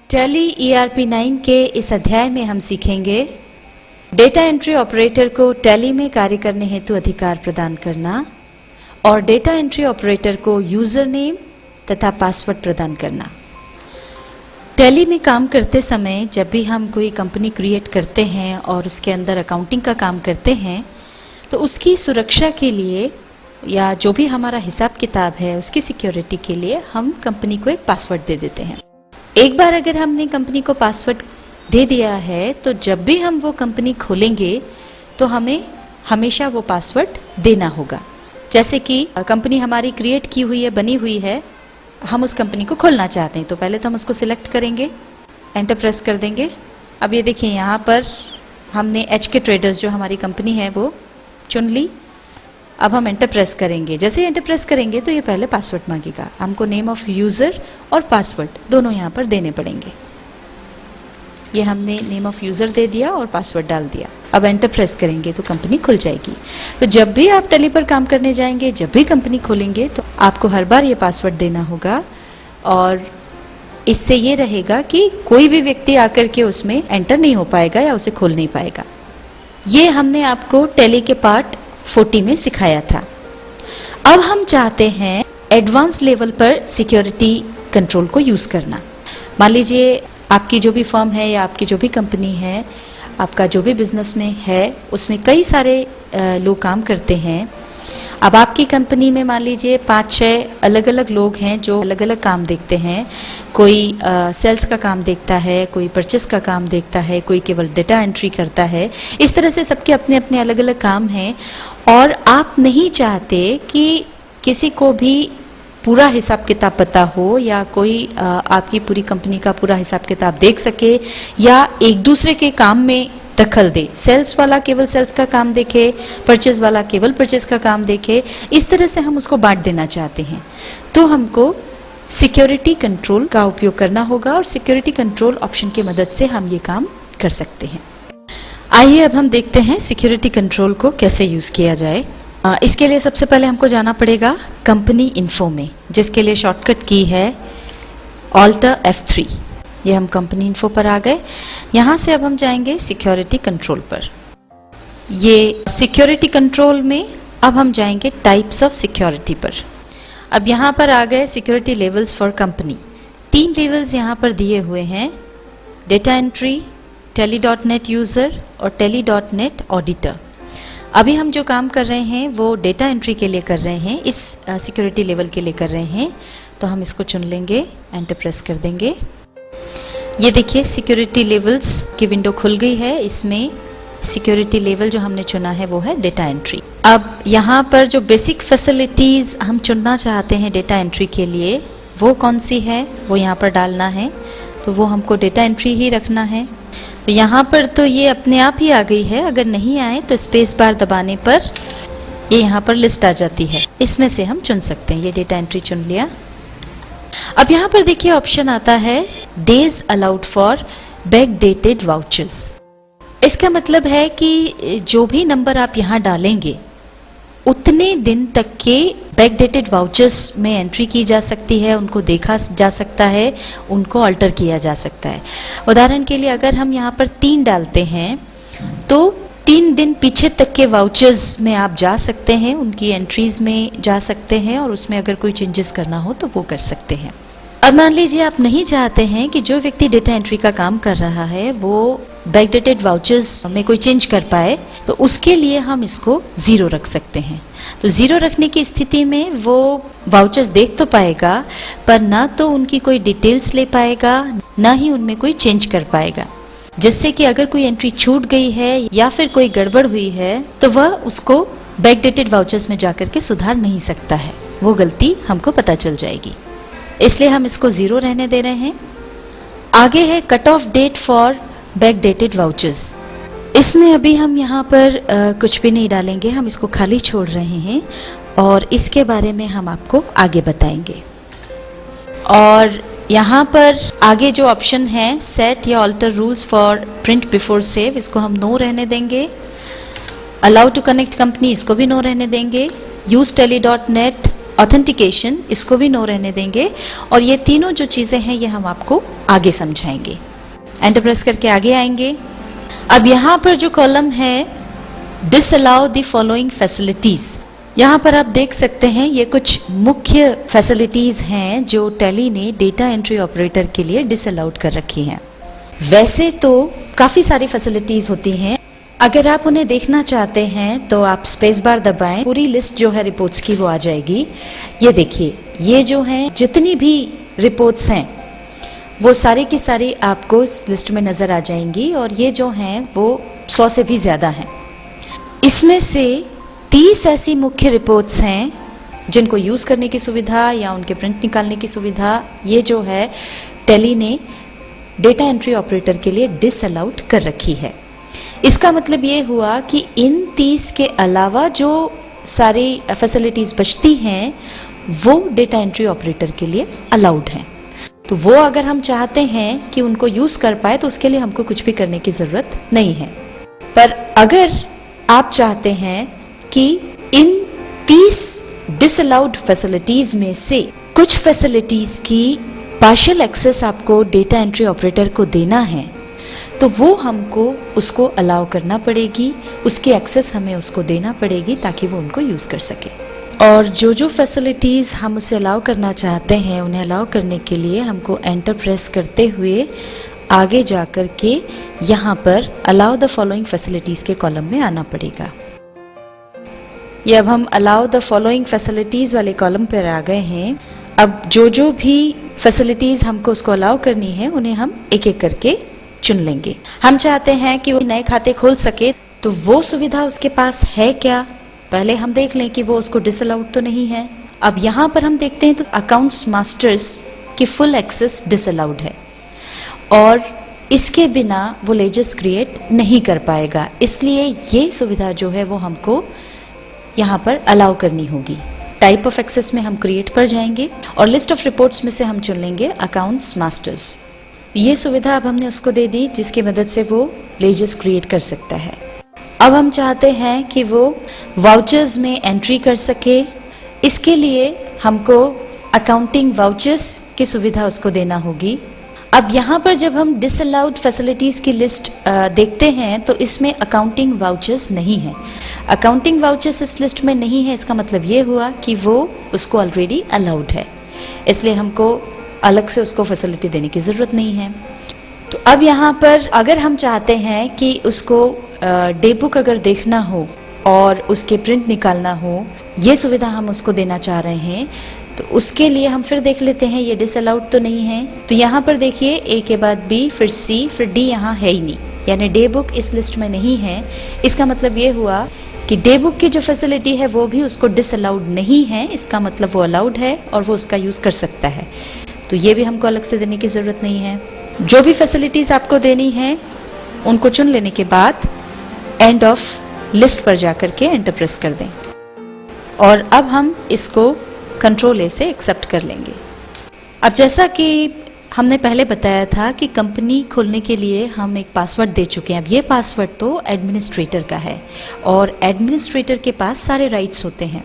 Tally ERP 9 के इस अध्याय में हम सीखेंगे डेटा एंट्री ऑपरेटर को टैली में कार्य करने हेतु अधिकार प्रदान करना और डेटा एंट्री ऑपरेटर को यूजर नेम तथा पासवर्ड प्रदान करना। टैली में काम करते समय जब भी हम कोई कंपनी क्रिएट करते हैं और उसके अंदर अकाउंटिंग का काम करते हैं तो उसकी सुरक्षा के लिए या जो भी हमारा हिसाब किताब है उसकी सिक्योरिटी के लिए हम कंपनी को एक पासवर्ड दे देते हैं। एक बार अगर हमने कंपनी को पासवर्ड दे दिया है तो जब भी हम वो कंपनी खोलेंगे तो हमें हमेशा वो पासवर्ड देना होगा। जैसे कि कंपनी हमारी क्रिएट की हुई है, बनी हुई है, हम उस कंपनी को खोलना चाहते हैं तो पहले तो हम उसको सिलेक्ट करेंगे, एंटर प्रेस कर देंगे। अब ये देखिए यहाँ पर हमने HK ट्रेडर्स जो हमारी कंपनी है वो चुन ली। अब हम एंटर प्रेस करेंगे। जैसे ही एंटर प्रेस करेंगे तो ये पहले पासवर्ड मांगेगा। हमको नेम ऑफ यूज़र और पासवर्ड दोनों यहाँ पर देने पड़ेंगे। ये हमने नेम ऑफ यूज़र दे दिया और पासवर्ड डाल दिया। अब एंटर प्रेस करेंगे तो कंपनी खुल जाएगी। तो जब भी आप टैली पर काम करने जाएंगे, जब भी कंपनी खोलेंगे तो आपको हर बार ये पासवर्ड देना होगा और इससे ये रहेगा कि कोई भी व्यक्ति आकर के उसमें एंटर नहीं हो पाएगा या उसे खोल नहीं पाएगा। ये हमने आपको टैली के पार्ट 40 में सिखाया था। अब हम चाहते हैं एडवांस लेवल पर सिक्योरिटी कंट्रोल को यूज करना। मान लीजिए आपकी जो भी फर्म है या आपकी जो भी कंपनी है, आपका जो भी बिजनेस में है उसमें कई सारे लोग काम करते हैं। अब आपकी कंपनी में मान लीजिए 5-6 अलग अलग लोग हैं जो अलग अलग काम देखते हैं। कोई सेल्स का काम देखता है, कोई परचेस का काम देखता है, कोई केवल डेटा एंट्री करता है। इस तरह से सबके अपने अपने अलग अलग काम हैं और आप नहीं चाहते कि किसी को भी पूरा हिसाब किताब पता हो या कोई आपकी पूरी कंपनी का पूरा हिसाब किताब देख सके या एक दूसरे के काम में दखल दे। सेल्स वाला केवल सेल्स का काम देखे, परचेज वाला केवल परचेज का काम देखे। इस तरह से हम उसको बांट देना चाहते हैं। तो हमको सिक्योरिटी कंट्रोल का उपयोग करना होगा और सिक्योरिटी कंट्रोल ऑप्शन की मदद से हम ये काम कर सकते हैं। आइए अब हम देखते हैं सिक्योरिटी कंट्रोल को कैसे यूज किया जाए। इसके लिए सबसे पहले हमको जाना पड़ेगा कंपनी इन्फो में, जिसके लिए शॉर्टकट की है Alt F3। ये हम कंपनी इन्फो पर आ गए। यहाँ से अब हम जाएंगे सिक्योरिटी कंट्रोल पर। ये सिक्योरिटी कंट्रोल में अब हम जाएंगे टाइप्स ऑफ सिक्योरिटी पर। अब यहाँ पर आ गए security levels for company. 3 levels यहाँ पर दिए हुए हैं, डेटा एंट्री, Tally.net यूजर और Tally.net ऑडिटर। अभी हम जो काम कर रहे हैं वो डेटा एंट्री के लिए कर रहे हैं, इस सिक्योरिटी लेवल के लिए कर रहे हैं। तो हम इसको चुन लेंगे, एंटर प्रेस कर देंगे। ये देखिए सिक्योरिटी लेवल्स की विंडो खुल गई है। इसमें सिक्योरिटी लेवल जो हमने चुना है वो है डेटा एंट्री। अब यहाँ पर जो बेसिक फैसिलिटीज हम चुनना चाहते हैं डेटा एंट्री के लिए वो कौन सी है वो यहाँ पर डालना है। तो वो हमको डेटा एंट्री ही रखना है। तो यहाँ पर तो ये अपने आप ही आ गई है। अगर नहीं आए तो स्पेस बार दबाने पर ये यहाँ पर लिस्ट आ जाती है। इसमें से हम चुन सकते हैं। ये डेटा एंट्री चुन लिया। अब यहाँ पर देखिए ऑप्शन आता है days allowed for backdated vouchers. इसका मतलब है कि जो भी नंबर आप यहाँ डालेंगे उतने दिन तक के बैकडेटेड वाउचर्स में एंट्री की जा सकती है, उनको देखा जा सकता है, उनको अल्टर किया जा सकता है। उदाहरण के लिए अगर हम यहाँ पर 3 डालते हैं तो 3 दिन पीछे तक के वाउचर्स में आप जा सकते हैं, उनकी एंट्रीज में जा सकते हैं और उसमें अगर कोई चेंजेस करना हो तो वो कर सकते हैं। अब मान लीजिए आप नहीं चाहते हैं कि जो व्यक्ति डेटा एंट्री का काम कर रहा है वो बैकडेटेड वाउचर्स में कोई चेंज कर पाए, तो उसके लिए हम इसको 0 रख सकते हैं। तो 0 रखने की स्थिति में वो वाउचर्स देख तो पाएगा पर ना तो उनकी कोई डिटेल्स ले पाएगा, ना ही उनमें कोई चेंज कर पाएगा, जिससे कि अगर कोई एंट्री छूट गई है या फिर कोई गड़बड़ हुई है तो वह उसको बैकडेटेड वाउचर्स में जाकर के सुधार नहीं सकता है। वो गलती हमको पता चल जाएगी। इसलिए हम इसको 0 रहने दे रहे हैं। आगे है cut off date for backdated vouchers. इसमें अभी हम यहाँ पर कुछ भी नहीं डालेंगे, हम इसको खाली छोड़ रहे हैं और इसके बारे में हम आपको आगे बताएंगे। और यहाँ पर आगे जो ऑप्शन है सेट या alter rules for print before save, इसको हम नो रहने देंगे। अलाउ टू कनेक्ट कंपनी, इसको भी नो रहने देंगे। यूज Tally.net ऑथेंटिकेशन, इसको भी नो रहने देंगे। और ये तीनों जो चीजें हैं ये हम आपको आगे समझाएंगे। एंटर प्रेस करके आगे आएंगे। अब यहाँ पर जो कॉलम है डिसअलाउ द फॉलोइंग फैसिलिटीज, यहाँ पर आप देख सकते हैं ये कुछ मुख्य फैसिलिटीज हैं जो टैली ने डेटा एंट्री ऑपरेटर के लिए डिसअलाउड कर रखी हैं। वैसे तो काफी सारी फैसिलिटीज होती हैं, अगर आप उन्हें देखना चाहते हैं तो आप स्पेस बार दबाएं, पूरी लिस्ट जो है रिपोर्ट्स की वो आ जाएगी। ये देखिए, ये जो है जितनी भी रिपोर्ट्स हैं वो सारी की सारी आपको इस लिस्ट में नजर आ जाएंगी, और ये जो हैं वो 100 से भी ज्यादा हैं। इसमें से 30 ऐसी मुख्य रिपोर्ट्स हैं जिनको यूज करने की सुविधा या उनके प्रिंट निकालने की सुविधा ये जो है टैली ने डेटा एंट्री ऑपरेटर के लिए डिसअलाउड कर रखी है। इसका मतलब ये हुआ कि इन 30 के अलावा जो सारी फैसिलिटीज बचती हैं वो डेटा एंट्री ऑपरेटर के लिए अलाउड हैं। तो वो अगर हम चाहते हैं कि उनको यूज कर पाए तो उसके लिए हमको कुछ भी करने की जरूरत नहीं है। पर अगर आप चाहते हैं कि इन 30 डिसअलाउड फैसिलिटीज में से कुछ फैसिलिटीज की पार्शियल एक्सेस आपको डेटा एंट्री ऑपरेटर को देना है तो वो हमको उसको अलाउ करना पड़ेगी, उसकी एक्सेस हमें उसको देना पड़ेगी ताकि वो उनको यूज कर सके। और जो जो फैसिलिटीज हम उसे अलाउ करना चाहते हैं उन्हें अलाउ करने के लिए हमको एंटर प्रेस करते हुए आगे जाकर के यहाँ पर अलाउ द फॉलोइंग फैसिलिटीज के कॉलम में आना पड़ेगा। ये अब हम अलाउ द फॉलोइंग फैसिलिटीज वाले कॉलम पर आ गए हैं। अब जो जो भी फैसिलिटीज हमको उसको अलाउ करनी है उन्हें हम एक एक करके चुन लेंगे। हम चाहते हैं कि वो नए खाते खोल सके, तो वो सुविधा उसके पास है क्या, पहले हम देख लें कि वो उसको डिसअलाउड तो नहीं है। अब यहाँ पर हम देखते हैं तो अकाउंट्स मास्टर्स की फुल एक्सेस डिसअलाउड है और इसके बिना वो लेजर्स क्रिएट नहीं कर पाएगा, इसलिए ये सुविधा जो है वो हमको यहाँ पर अलाउ करनी होगी। टाइप ऑफ एक्सेस में हम क्रिएट पर जाएंगे और लिस्ट ऑफ रिपोर्ट्स में से हम चुन लेंगे अकाउंट्स मास्टर्स। ये सुविधा अब हमने उसको दे दी जिसकी मदद से वो लेजर्स क्रिएट कर सकता है। अब हम चाहते हैं कि वो वाउचर्स में एंट्री कर सके, इसके लिए हमको अकाउंटिंग वाउचर्स की सुविधा उसको देना होगी। अब यहाँ पर जब हम डिसअलाउड फैसिलिटीज की लिस्ट देखते हैं तो इसमें अकाउंटिंग वाउचर्स नहीं है। अकाउंटिंग वाउचर्स इस लिस्ट में नहीं है, इसका मतलब ये हुआ कि वो उसको ऑलरेडी अलाउड है, इसलिए हमको अलग से उसको फैसिलिटी देने की जरूरत नहीं है। तो अब यहाँ पर अगर हम चाहते हैं कि उसको डे बुक अगर देखना हो और उसके प्रिंट निकालना हो, ये सुविधा हम उसको देना चाह रहे हैं, तो उसके लिए हम फिर देख लेते हैं ये डिसअलाउड तो नहीं है। तो यहाँ पर देखिए ए के बाद बी फिर सी फिर डी यहाँ है ही नहीं, यानी डे बुक इस लिस्ट में नहीं है। इसका मतलब ये हुआ कि डे बुक की जो फैसिलिटी है वो भी उसको डिसअलाउड नहीं है, इसका मतलब वो अलाउड है और वो उसका यूज कर सकता है, तो ये भी हमको अलग से देने की जरूरत नहीं है। जो भी फैसिलिटीज आपको देनी है उनको चुन लेने के बाद एंड ऑफ लिस्ट पर जाकर के एंटर प्रेस कर दें और अब हम इसको कंट्रोल ए से एक्सेप्ट कर लेंगे। अब जैसा कि हमने पहले बताया था कि कंपनी खोलने के लिए हम एक पासवर्ड दे चुके हैं। अब ये पासवर्ड तो एडमिनिस्ट्रेटर का है और एडमिनिस्ट्रेटर के पास सारे राइट्स होते हैं।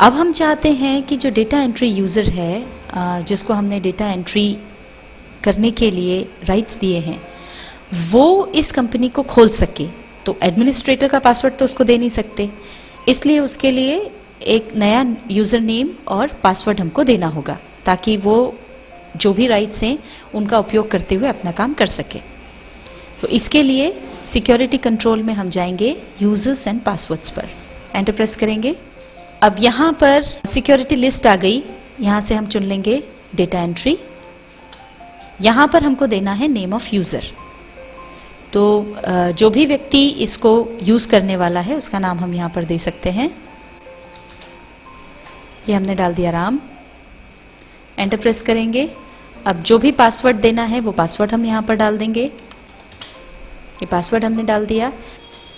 अब हम चाहते हैं कि जो डेटा एंट्री यूज़र है, जिसको हमने डेटा एंट्री करने के लिए राइट्स दिए हैं, वो इस कंपनी को खोल सके। तो एडमिनिस्ट्रेटर का पासवर्ड तो उसको दे नहीं सकते, इसलिए उसके लिए एक नया यूज़र नेम और पासवर्ड हमको देना होगा ताकि वो जो भी राइट्स हैं उनका उपयोग करते हुए अपना काम कर सके। तो इसके लिए सिक्योरिटी कंट्रोल में हम जाएंगे यूजर्स एंड पासवर्ड्स पर, एंटर प्रेस करेंगे। अब यहाँ पर सिक्योरिटी लिस्ट आ गई, यहाँ से हम चुन लेंगे डेटा एंट्री। यहाँ पर हमको देना है नेम ऑफ यूज़र, तो जो भी व्यक्ति इसको यूज़ करने वाला है उसका नाम हम यहाँ पर दे सकते हैं। ये हमने डाल दिया राम, एंटर प्रेस करेंगे। अब जो भी पासवर्ड देना है वो पासवर्ड हम यहाँ पर डाल देंगे। ये पासवर्ड हमने डाल दिया।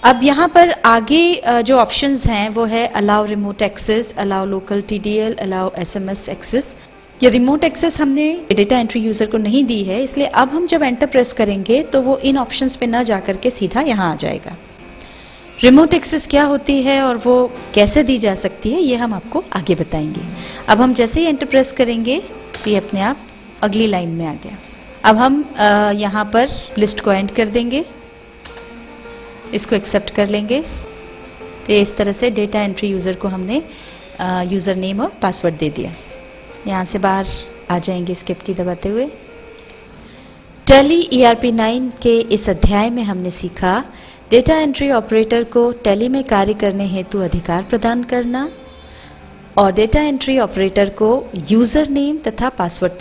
अब यहाँ पर आगे जो ऑप्शंस हैं वो है allow remote access, allow local TDL, allow SMS access. ये रिमोट एक्सेस हमने डेटा एंट्री यूज़र को नहीं दी है, इसलिए अब हम जब एंटर प्रेस करेंगे तो वो इन ऑप्शंस पे ना जाकर के सीधा यहाँ आ जाएगा। रिमोट एक्सेस क्या होती है और वो कैसे दी जा सकती है, ये हम आपको आगे बताएंगे। अब हम जैसे ही एंटर प्रेस करेंगे तो ये अपने आप अगली लाइन में आ गया। अब हम यहाँ पर लिस्ट को एंड कर देंगे, इसको एक्सेप्ट कर लेंगे। ये इस तरह से डेटा एंट्री यूज़र को हमने यूज़र नेम और पासवर्ड दे दिया। यहाँ से बाहर आ जाएंगे स्किप की दबाते हुए। टैली ERP 9 के इस अध्याय में हमने सीखा डेटा एंट्री ऑपरेटर को टैली में कार्य करने हेतु अधिकार प्रदान करना और डेटा एंट्री ऑपरेटर को यूज़र नेम तथा पासवर्ड